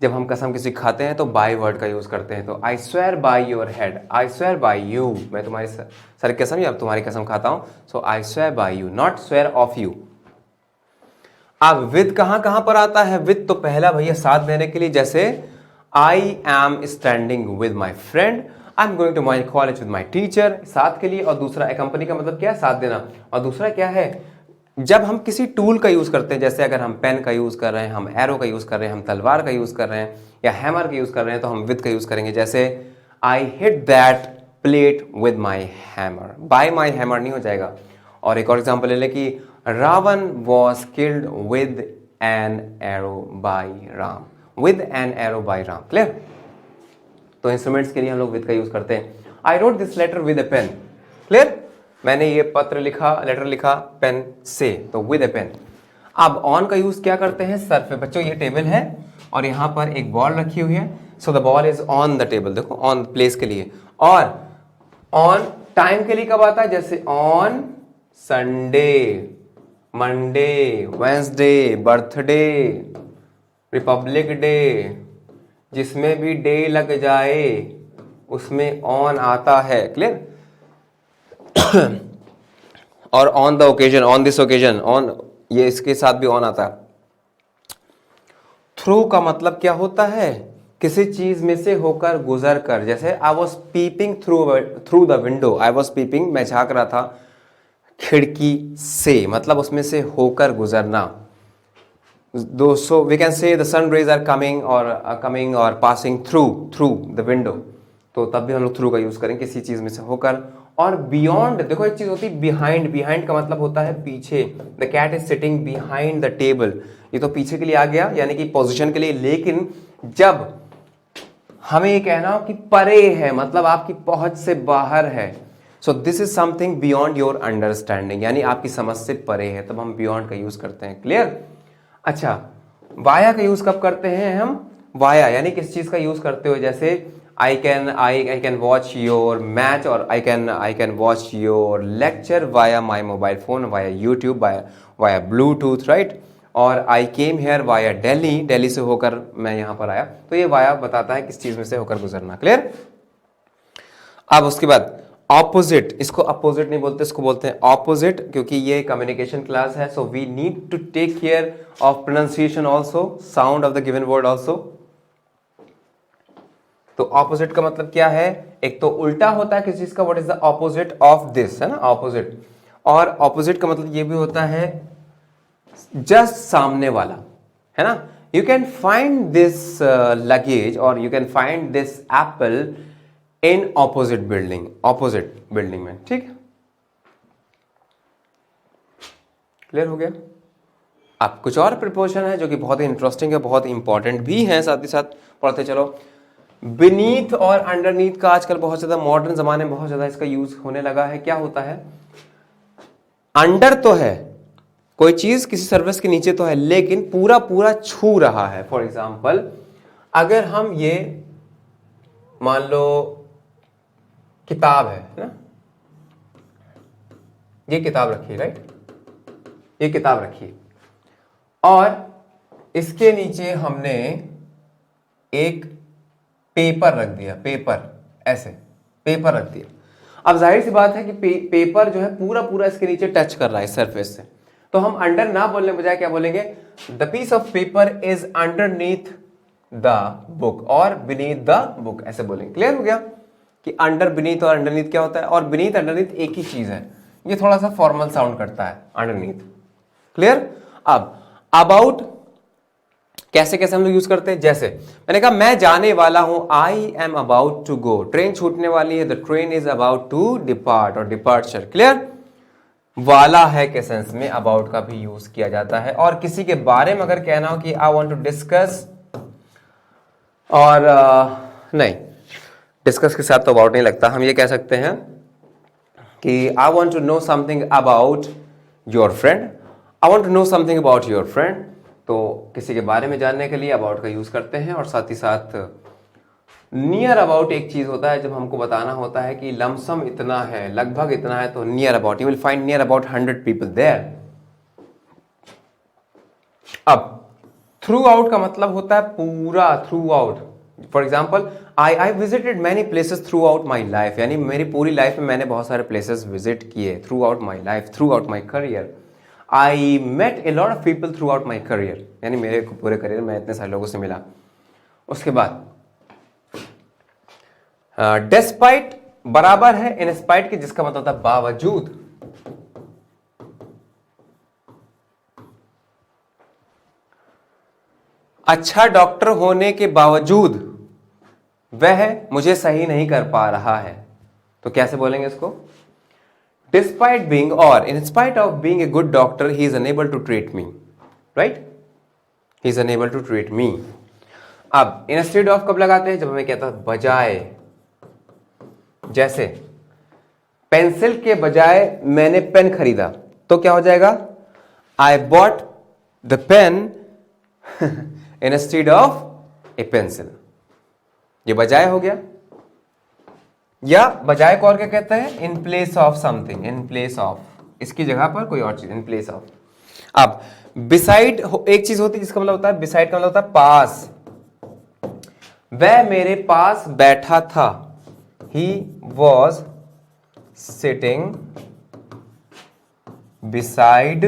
जब हम कसम किसी खाते हैं तो बाय वर्ड का यूज करते हैं। तो आई swear by your head, I swear by you, मैं तुम्हारी सर की कसम या तुम्हारी कसम खाता हूं। So I swear by you, not swear of you. अब विद कहां कहां पर आता है? विद तो पहला भैया साथ देने के लिए, जैसे I am standing with my friend, I am going to my college with my teacher, साथ के लिए। और दूसरा अकम्पनी का मतलब क्या है? साथ देना। और दूसरा क्या है? जब हम किसी टूल का यूज करते हैं, जैसे अगर हम पेन का यूज कर रहे हैं, हम एरो का यूज कर रहे हैं, हम तलवार का यूज कर रहे हैं या हैमर का यूज कर रहे हैं, तो हम विद का यूज करेंगे। जैसे I hit that plate with my hammer, bye my hammer नहीं हो जाएगा। और एक और एग्जाम्पल ले लें कि Ravan was killed with an arrow by Ram, with an arrow by Ram. Clear? तो इंस्ट्रूमेंट्स के लिए हम लोग विद का यूज करते हैं। I wrote this letter with a pen. Clear? मैंने ये पत्र लिखा, लेटर लिखा पेन से, तो विद ए पेन। अब ऑन का यूज क्या करते हैं, सर पे। बच्चों ये टेबल है और यहाँ पर एक बॉल रखी हुई है, so the ball is on the table, देखो ऑन प्लेस के लिए। और ऑन टाइम के लिए कब आता है, जैसे on Sunday, Monday, Wednesday, birthday, Republic day, जिसमें भी डे लग जाए उसमें ऑन आता है, क्लियर। और on the occasion, on this occasion, on, ये इसके साथ भी ऑन आता है। थ्रू का मतलब क्या होता है, किसी चीज में से होकर, गुजर कर। जैसे I was peeping through the window, I was peeping, मैं झांक रहा था खिड़की से, मतलब उसमें से होकर गुजरना। So we can say the sun rays are coming और पासिंग थ्रू द विंडो, तो तब भी हम लोग थ्रू का यूज करें, किसी चीज में से होकर। और बियॉन्ड, देखो एक चीज होती है बिहाइंड, बिहाइंड का मतलब होता है पीछे। The cat is sitting behind the table, ये तो पीछे के लिए आ गया, यानी कि पोजिशन के लिए। लेकिन जब हमें ये कहना हो कि परे है, मतलब आपकी पहुंच से बाहर है, सो this is something beyond your understanding, यानी आपकी समझ से परे है, तब हम बियॉन्ड का यूज करते हैं, क्लियर। अच्छा, वाया का यूज कब करते हैं हम, वाया यानी किस चीज का यूज करते हो, जैसे I can watch your match, और I can watch your lecture via my mobile phone, via YouTube, via Bluetooth, right. और I came here via Delhi, Delhi से होकर मैं यहां पर आया, तो ये वाया बताता है किस चीज में से होकर गुजरना, क्लियर। अब उसके बाद ऑपोजिट, इसको अपोजिट नहीं बोलते, इसको बोलते हैं ऑपोजिट, क्योंकि ये कम्युनिकेशन क्लास है, so we need to take care of pronunciation also, sound of the given word also. तो ऑपोजिट का मतलब क्या है, एक तो उल्टा होता है किसी चीज का, what is the opposite of this, है ना, ऑपोजिट। और ऑपोजिट का मतलब ये भी होता है जस्ट सामने वाला, है ना। You can find this luggage और you can find this apple in opposite building, opposite building में, ठीक। क्लियर हो गया। अब कुछ और प्रिपोजिशन है जो कि बहुत ही इंटरेस्टिंग है, बहुत इंपॉर्टेंट भी है, साथ ही साथ पढ़ते चलो। बीनीथ और अंडरनीथ का आजकल बहुत ज्यादा मॉडर्न जमाने में बहुत ज्यादा इसका यूज होने लगा है। क्या होता है, अंडर तो है, कोई चीज किसी सर्विस के नीचे तो है, लेकिन पूरा पूरा छू रहा है। फॉर एग्जाम्पल, अगर हम ये मान लो किताब है ना, ये किताब रखी, राइट, ये किताब रखी, और इसके नीचे हमने एक पेपर रख दिया, पेपर, ऐसे पेपर रख दिया। अब जाहिर सी बात है कि पेपर जो है पूरा पूरा इसके नीचे टच कर रहा है सरफेस से, तो हम अंडर ना बोलने बजाय क्या बोलेंगे, the piece of paper is underneath the book और बीनीथ द बुक, ऐसे बोलेंगे। क्लियर हो गया कि अंडर, बीनीथ और अंडरनीथ क्या होता है, और बीनीथ अंडरनीथ एक ही चीज है, ये थोड़ा सा फॉर्मल साउंड करता है अंडरनीथ, क्लियर। अब अबाउट कैसे कैसे हम लोग यूज करते हैं, जैसे मैंने कहा मैं जाने वाला हूं, I am about to go, train छूटने वाली है, the train is about to depart, और डिपार्चर, क्लियर। वाला है के सेंस में अबाउट का भी यूज किया जाता है। और किसी के बारे में अगर कहना हो कि आई वांट टू डिस्कस, और नहीं, डिस्कस के साथ तो अबाउट नहीं लगता, हम ये कह सकते हैं कि I want to know something about your friend, I want to know something about your friend, तो किसी के बारे में जानने के लिए अबाउट का यूज करते हैं। और साथ ही साथ नियर अबाउट एक चीज होता है, जब हमको बताना होता है कि लमसम इतना है, लगभग इतना है, तो near about, you will find near about 100 people there. अब थ्रू आउट का मतलब होता है पूरा, throughout. For example, I visited many places throughout my life, यानी मेरी पूरी लाइफ में मैंने बहुत सारे प्लेसेस विजिट किए, throughout my life, throughout my career. I met a lot of people throughout my career, यानी मेरे पूरे करियर में इतने सारे लोगों से मिला। उसके बाद डेस्पाइट बराबर है इन स्पाइट के, जिसका मतलब होता है बावजूद। अच्छा डॉक्टर होने के बावजूद वह मुझे सही नहीं कर पा रहा है, तो कैसे बोलेंगे इसको, डिस्पाइट बीइंग और in spite of being a good doctor he is unable to treat me, right, he is unable to treat me. अब इंस्टेड ऑफ कब लगाते हैं, जब हमें कहता है बजाय, जैसे पेंसिल के बजाय मैंने पेन खरीदा तो क्या हो जाएगा? I bought the pen instead of a pencil. ये बजाय हो गया, या बजाय को और क्या कहते हैं? In place of something, in place of, इसकी जगह पर कोई और चीज, इन प्लेस ऑफ। अब बिसाइड एक चीज होती है जिसका मतलब होता है, बिसाइड का मतलब होता है पास। वह मेरे पास बैठा था, he was sitting beside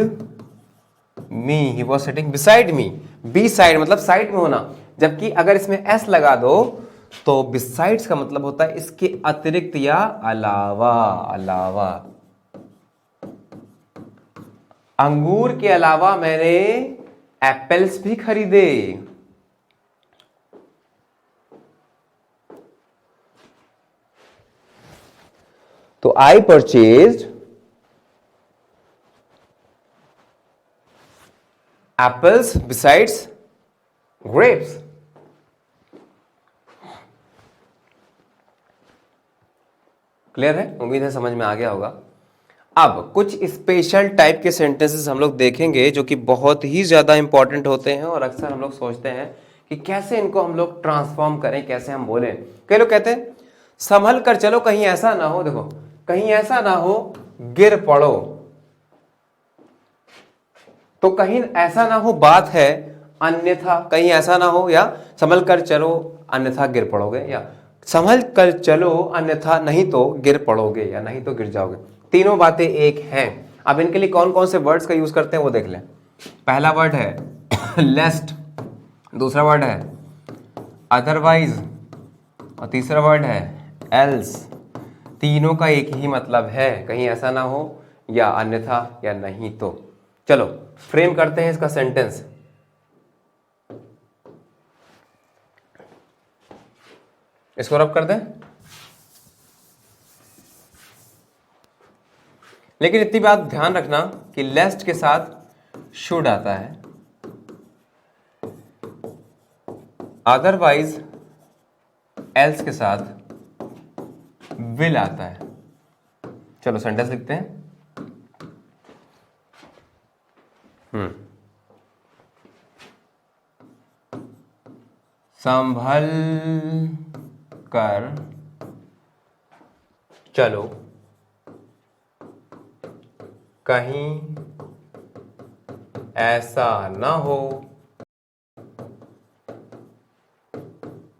me, he was sitting beside me. Beside मतलब साइड में होना, जबकि अगर इसमें एस लगा दो तो बिसाइड्स का मतलब होता है इसके अतिरिक्त या अलावा। अलावा, अंगूर के अलावा मैंने एप्पल्स भी खरीदे। तो I purchased apples besides grapes. Clear है? उम्मीद है समझ में आ गया होगा। अब कुछ स्पेशल टाइप के सेंटेंसेस हम लोग देखेंगे जो कि बहुत ही ज्यादा इंपॉर्टेंट होते हैं, और अक्सर हम लोग सोचते हैं कि कैसे इनको हम लोग ट्रांसफॉर्म करें, कैसे हम बोलें। कई लोग कहते हैं संभल कर चलो कहीं ऐसा ना हो, देखो कहीं ऐसा ना हो गिर पड़ो, तो कहीं ऐसा ना हो बात है, अन्यथा कहीं ऐसा ना हो, या संभल कर चलो अन्यथा गिर पड़ोगे, या संभल कर चलो अन्यथा नहीं तो गिर पड़ोगे, या नहीं तो गिर जाओगे। तीनों बातें एक हैं। अब इनके लिए कौन कौन से वर्ड्स का यूज करते हैं वो देख लें। पहला वर्ड है लेस्ट, दूसरा वर्ड है अदरवाइज, और तीसरा वर्ड है एल्स। तीनों का एक ही मतलब है, कहीं ऐसा ना हो, या अन्यथा, या नहीं तो। चलो फ्रेम करते हैं इसका सेंटेंस। इसको रब कर दें, लेकिन इतनी बात ध्यान रखना कि लेस्ट के साथ शुड आता है, अदरवाइज एल्स के साथ विल आता है। चलो सेंटेंस लिखते हैं। संभल कर चलो कहीं ऐसा ना हो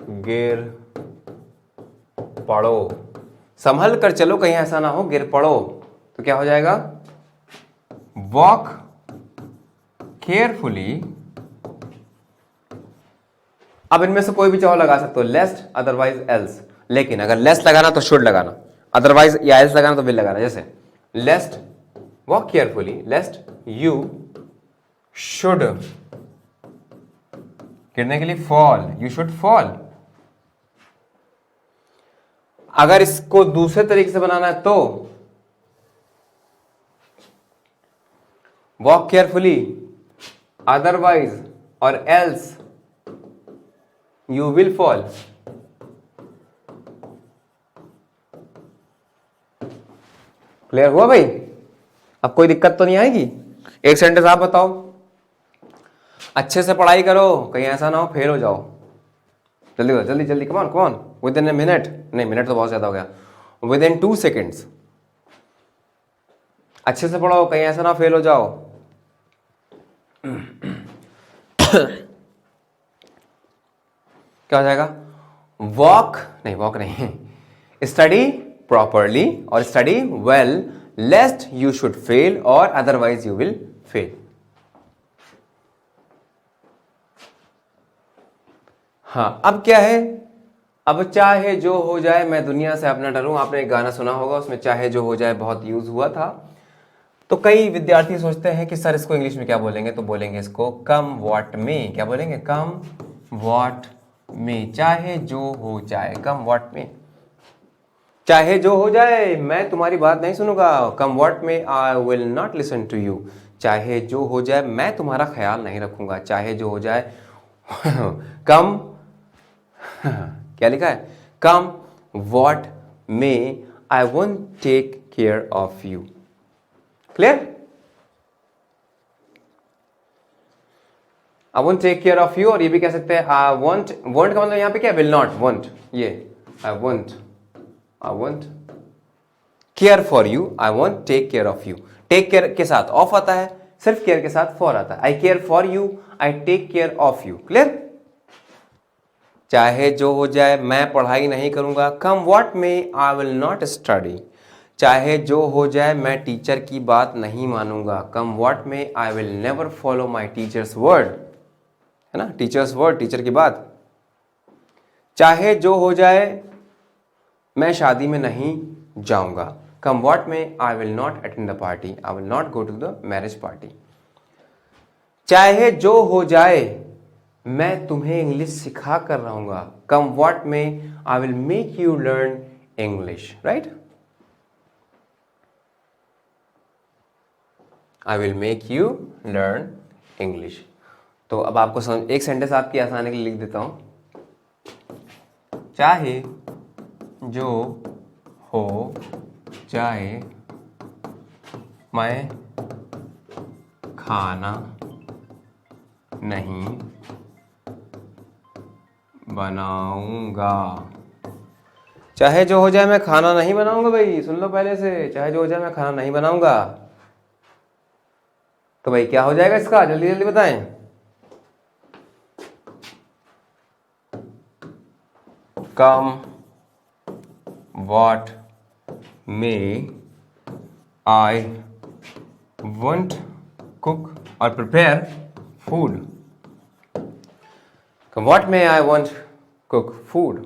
गिर पड़ो। संभल कर चलो कहीं ऐसा ना हो गिर पड़ो, तो क्या हो जाएगा? Walk carefully. अब इनमें से कोई भी चाहो लगा सकते हो, लेस्ट अदरवाइज एल्स, लेकिन अगर लेस्ट लगाना तो शुड लगाना, अदरवाइज या एल्स लगाना तो विल लगाना। जैसे lest walk carefully, lest you should, गिरने के लिए फॉल, यू शुड फॉल। अगर इसको दूसरे तरीके से बनाना है तो वॉक केयरफुली, अदरवाइज और else you will fall. Clear हुआ भाई? अब कोई दिक्कत तो नहीं आएगी? एक सेंटेंस आप बताओ। अच्छे से पढ़ाई करो, कहीं ऐसा ना हो फेल हो जाओ। जल्दी करो, जल्दी जल्दी, कमान कमान, विद इन ए मिनट, नहीं मिनट तो बहुत ज्यादा हो गया, विद इन 2 सेकेंड्स। अच्छे से पढ़ो, कहीं ऐसा ना फेल हो जाओ। क्या हो जाएगा? वॉक नहीं, स्टडी प्रॉपरली और study well, लेस्ट you should fail और अदरवाइज यू विल फेल। हाँ, अब क्या है? अब चाहे जो हो जाए मैं दुनिया से अपना डरूं। आपने एक गाना सुना होगा, उसमें चाहे जो हो जाए बहुत यूज हुआ था। तो कई विद्यार्थी सोचते हैं कि सर इसको इंग्लिश में क्या बोलेंगे, तो बोलेंगे इसको कम व्हाट में। क्या बोलेंगे? कम व्हाट में, चाहे जो हो जाए, कम व्हाट में, चाहे जो हो जाए मैं तुम्हारी बात नहीं सुनूंगा। कम व्हाट में I will not listen to you, चाहे जो हो जाए मैं तुम्हारा ख्याल नहीं रखूंगा। चाहे जो हो जाए कम क्या लिखा है? कम व्हाट में I won't take care of you. Clear? I won't take care of you, और ये भी कह सकते हैं आई वॉन्ट, वॉन्ट का मतलब यहाँ पे क्या, विल नॉट, वॉन्ट, ये I won't care for you, I won't take care of you. Take care के साथ ऑफ आता है, सिर्फ केयर के साथ फॉर आता है। I care for you, I take care of you. Clear? चाहे जो हो जाए मैं पढ़ाई नहीं करूंगा, कम व्हाट में आई विल नॉट स्टडी। चाहे जो हो जाए मैं टीचर की बात नहीं मानूंगा, कम व्हाट में I will never follow my teachers word, है ना, टीचर्स वर्ड, टीचर की बात। चाहे जो हो जाए मैं शादी में नहीं जाऊंगा, कम व्हाट में I will not attend the party, I will not go to the marriage party. चाहे जो हो जाए मैं तुम्हें इंग्लिश सिखा कर रहूंगा, कम व्हाट में I will make you learn English. Right? I will make you learn English. तो अब आपको समझ, एक सेंटेंस आपकी आसानी के लिए लिख देता हूं। चाहे जो हो जाए मैं खाना नहीं बनाऊंगा। चाहे जो हो जाए मैं खाना नहीं बनाऊंगा, भाई सुन लो पहले से, चाहे जो हो जाए मैं खाना नहीं बनाऊंगा। तो भाई क्या हो जाएगा इसका, जल्दी जल्दी बताएं। Come what may I want cook और prepare food. Come what may I want cook food.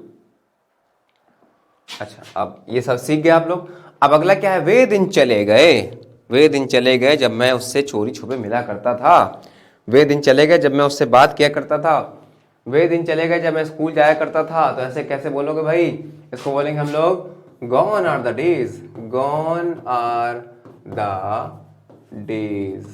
अच्छा, अब ये सब सीख गए आप लोग। अब अगला क्या है, वे दिन चले गए। वे दिन चले गए जब मैं उससे चोरी छुपे मिला करता था। वे दिन चले गए जब मैं उससे बात किया करता था। वे दिन चले गए जब मैं स्कूल जाया करता था। तो ऐसे कैसे बोलोगे भाई, इसको बोलेंगे हम लोग gone are the days, gone are the days.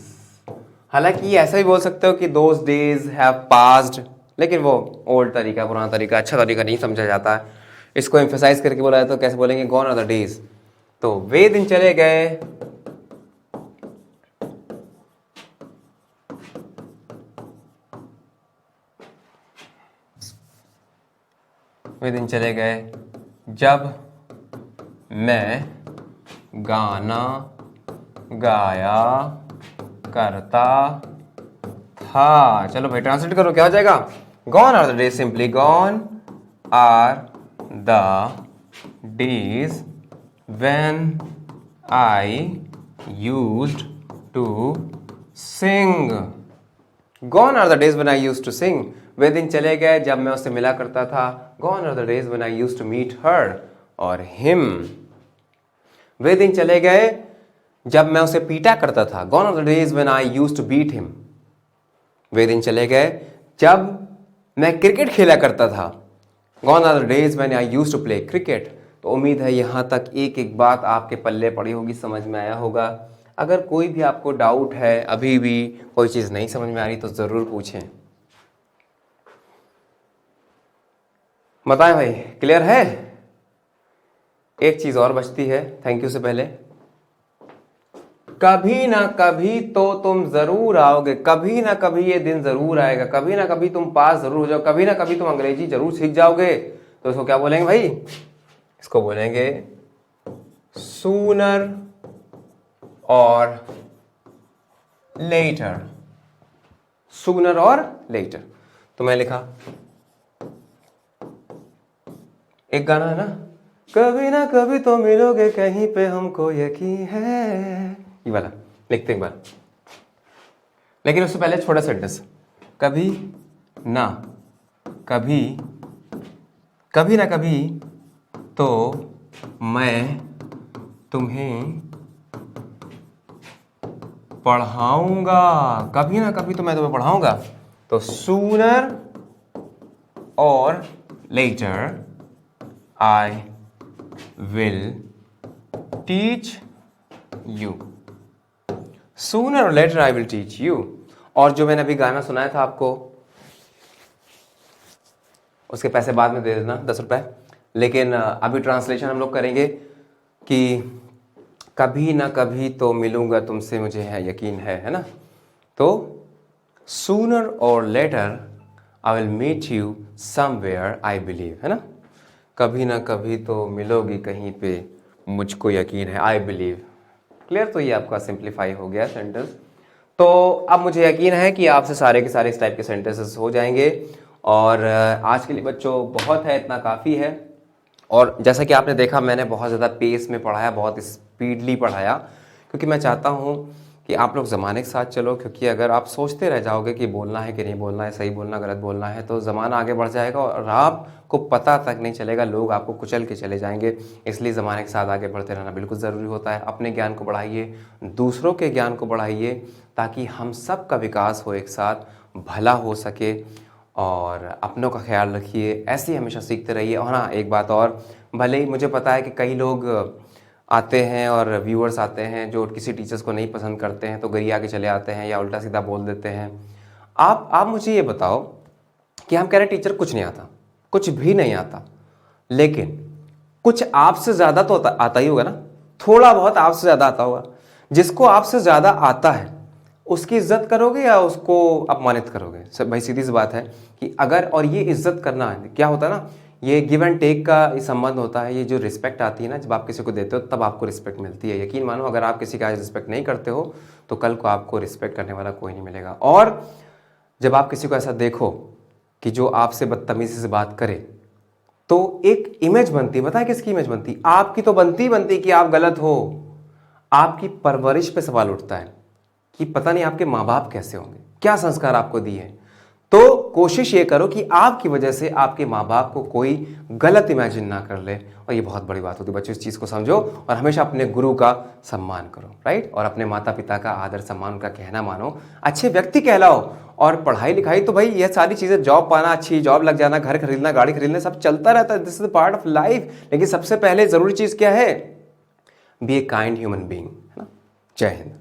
हालांकि ऐसा भी बोल सकते हो कि दोज डेज हैव पास्ड, लेकिन वो ओल्ड तरीका, पुराना तरीका, अच्छा तरीका नहीं समझा जाता है। इसको एम्फेसाइज करके बोला है तो कैसे बोलेंगे, गॉन आर द डेज। तो वे दिन चले गए वे दिन चले गए जब मैं गाना गाया करता था। चलो भाई ट्रांसलेट करो, क्या हो जाएगा। Gone are the days, simply gone are the days when I used to sing. Gone are the days when I used to sing. वे दिन चले गए जब मैं उससे मिला करता था। Gone are the days when I used to meet her और हिम। वे दिन चले गए जब मैं उसे पीटा करता था। Gone are the days when I used to beat him. वे दिन चले गए जब मैं क्रिकेट खेला करता था। Gone are the days when I used to play cricket. तो उम्मीद है यहाँ तक एक एक बात आपके पल्ले पड़ी होगी, समझ में आया होगा। अगर कोई भी आपको डाउट है, अभी भी कोई चीज़ नहीं समझ में आ रही, तो ज़रूर पूछें। बताएं भाई, क्लियर है। एक चीज़ और बचती है थैंक यू से पहले, कभी ना कभी तो तुम जरूर आओगे, कभी ना कभी ये दिन जरूर आएगा, कभी ना कभी तुम पास जरूर हो जाओ, कभी ना कभी तुम अंग्रेजी जरूर सीख जाओगे। तो इसको क्या बोलेंगे भाई, इसको बोलेंगे सूनर और लेटर। सूनर और लेटर। तो मैं लिखा, एक गाना है ना, कभी ना कभी तो मिलोगे कहीं पे हमको यकीन है, ये वाला लिखते एक बार। लेकिन उससे पहले छोटा सेंटेंस, कभी ना कभी, कभी ना कभी तो मैं तुम्हें पढ़ाऊंगा, कभी ना कभी तो मैं तुम्हें पढ़ाऊंगा। तो सूनर और letter I will teach you. Sooner or later I will teach you. और जो मैंने अभी गाना सुनाया था आपको, उसके पैसे बाद में दे देना 10 रुपए। लेकिन अभी ट्रांसलेशन हम लोग करेंगे कि कभी ना कभी तो मिलूंगा तुमसे, मुझे है यकीन है ना। तो सूनर और later I will meet you somewhere I believe, है ना। कभी ना कभी तो मिलोगी कहीं पे, मुझको यकीन है, आई बिलीव। क्लियर। तो ये आपका सिंप्लीफाई हो गया सेंटेंस। तो अब मुझे यकीन है कि आपसे सारे के सारे इस टाइप के सेंटेंसेस हो जाएंगे। और आज के लिए बच्चों बहुत है, इतना काफ़ी है। और जैसा कि आपने देखा, मैंने बहुत ज़्यादा पेस में पढ़ाया, बहुत स्पीडली पढ़ाया, क्योंकि मैं चाहता हूँ कि आप लोग ज़माने के साथ चलो। क्योंकि अगर आप सोचते रह जाओगे कि बोलना है कि नहीं बोलना है, सही बोलना गलत बोलना है, तो ज़माना आगे बढ़ जाएगा और आपको पता तक नहीं चलेगा, लोग आपको कुचल के चले जाएंगे। इसलिए ज़माने के साथ आगे बढ़ते रहना बिल्कुल ज़रूरी होता है। अपने ज्ञान को बढ़ाइए, दूसरों के ज्ञान को बढ़ाइए, ताकि हम सब का विकास हो, एक साथ भला हो सके। और अपनों का ख्याल रखिए, ऐसे ही हमेशा सीखते रहिए। और हाँ, एक बात और, भले ही मुझे पता है कि कई लोग आते हैं और व्यूअर्स आते हैं जो किसी टीचर्स को नहीं पसंद करते हैं, तो गरिया के चले आते हैं या उल्टा सीधा बोल देते हैं। आप मुझे ये बताओ कि हम कह रहे हैं टीचर कुछ नहीं आता, कुछ भी नहीं आता, लेकिन कुछ आपसे ज़्यादा तो आता ही होगा ना, थोड़ा बहुत आपसे ज़्यादा आता होगा। जिसको आपसे ज़्यादा आता है उसकी इज्जत करोगे या उसको अपमानित करोगे? सब भाई सीधी सी बात है कि अगर, और ये इज्जत करना क्या होता है ना, ये गिव एंड टेक का संबंध होता है। ये जो रिस्पेक्ट आती है ना, जब आप किसी को देते हो तब आपको रिस्पेक्ट मिलती है। यकीन मानो, अगर आप किसी का रिस्पेक्ट नहीं करते हो तो कल को आपको रिस्पेक्ट करने वाला कोई नहीं मिलेगा। और जब आप किसी को ऐसा देखो कि जो आपसे बदतमीजी से बात करे, तो एक इमेज बनती है। बताए किसकी इमेज बनती? आपकी तो बनती कि आप गलत हो। आपकी परवरिश पे सवाल उठता है कि पता नहीं आपके माँ बाप कैसे होंगे, क्या संस्कार आपको दिए हैं। तो कोशिश ये करो कि आपकी वजह से आपके माँ बाप को कोई गलत इमेजिन ना कर ले। और ये बहुत बड़ी बात होती है बच्चों, इस चीज़ को समझो। और हमेशा अपने गुरु का सम्मान करो, राइट। और अपने माता पिता का आदर सम्मान, उनका कहना मानो, अच्छे व्यक्ति कहलाओ। और पढ़ाई लिखाई तो भाई ये सारी चीज़ें, जॉब पाना, अच्छी जॉब लग जाना, घर खरीदना, गाड़ी खरीदना, सब चलता रहता है, this is the part of life. लेकिन सबसे पहले ज़रूरी चीज़ क्या है? Be a kind human being, है ना। जय हिंद।